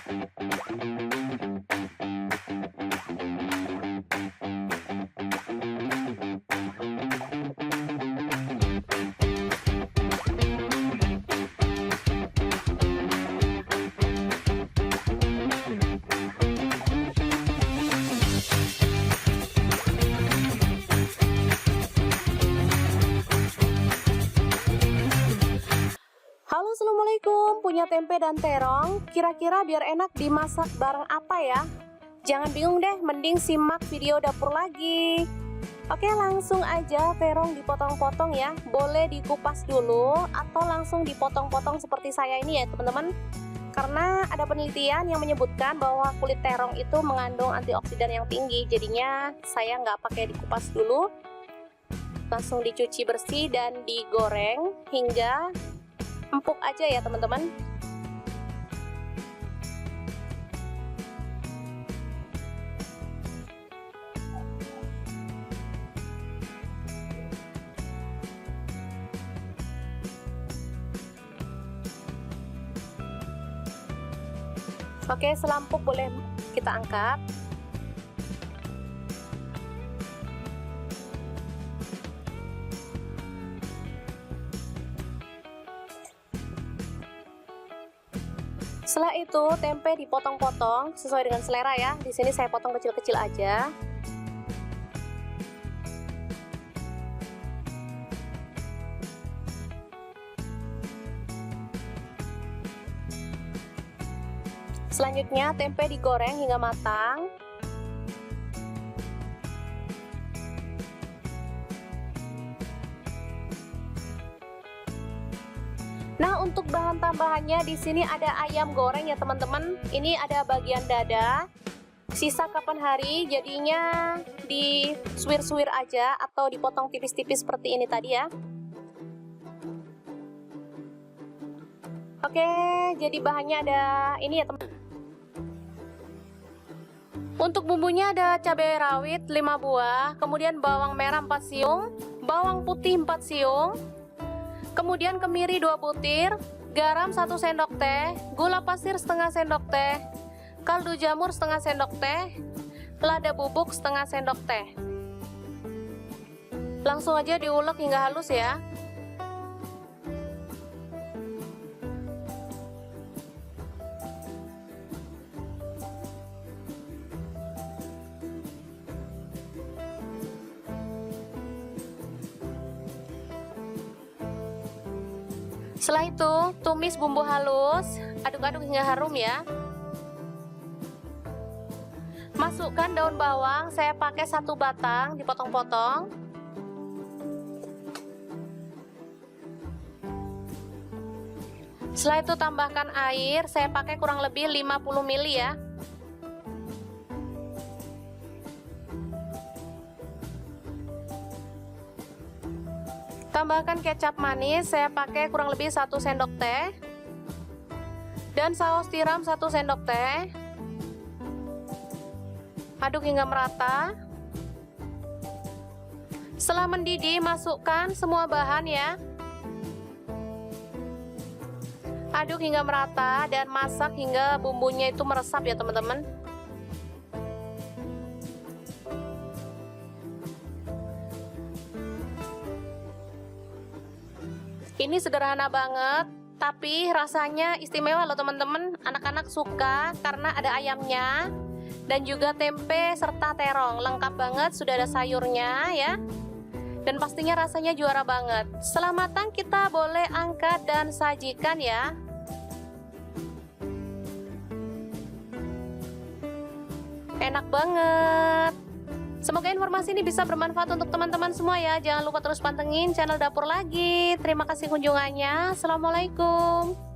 Halo, assalamualaikum. Punya tempe dan terong, kira-kira biar enak dimasak bareng apa ya? Jangan bingung deh, mending simak video dapur lagi. Oke, langsung aja terong dipotong-potong ya. Boleh dikupas dulu atau langsung dipotong-potong seperti saya ini ya teman-teman. Karena ada penelitian yang menyebutkan bahwa kulit terong itu mengandung antioksidan yang tinggi. Jadinya saya nggak pakai dikupas dulu, langsung dicuci bersih dan digoreng hingga empuk aja ya teman-teman. Oke, setelah empuk boleh kita angkat. Setelah itu tempe dipotong-potong sesuai dengan selera ya. Di sini saya potong kecil-kecil aja. Selanjutnya tempe digoreng hingga matang. Nah, untuk bahan tambahannya di sini ada ayam goreng ya teman-teman. Ini ada bagian dada. Sisa kapan hari jadinya disuir-suir aja atau dipotong tipis-tipis seperti ini tadi ya. Oke, jadi bahannya ada ini ya teman. Untuk bumbunya ada cabai rawit 5 buah, kemudian bawang merah 4 siung, bawang putih 4 siung, kemudian kemiri 2 butir, garam 1 sendok teh, gula pasir setengah sendok teh, kaldu jamur setengah sendok teh, lada bubuk setengah sendok teh. Langsung aja diulek hingga halus ya. Setelah itu, tumis bumbu halus, aduk-aduk hingga harum ya. Masukkan daun bawang, saya pakai 1 batang, dipotong-potong. Setelah itu tambahkan air, saya pakai kurang lebih 50 ml ya. Tambahkan kecap manis, saya pakai kurang lebih 1 sendok teh. Dan saus tiram 1 sendok teh. Aduk hingga merata. Setelah mendidih, masukkan semua bahan ya. Aduk hingga merata dan masak hingga bumbunya itu meresap ya teman-teman. Ini sederhana banget, tapi rasanya istimewa loh teman-teman. Anak-anak suka karena ada ayamnya dan juga tempe serta terong. Lengkap banget, sudah ada sayurnya ya. Dan pastinya rasanya juara banget. Setelah matang kita boleh angkat dan sajikan ya. Enak banget. Semoga informasi ini bisa bermanfaat untuk teman-teman semua ya. Jangan lupa terus pantengin channel Dapur Lagi. Terima kasih kunjungannya. Assalamualaikum.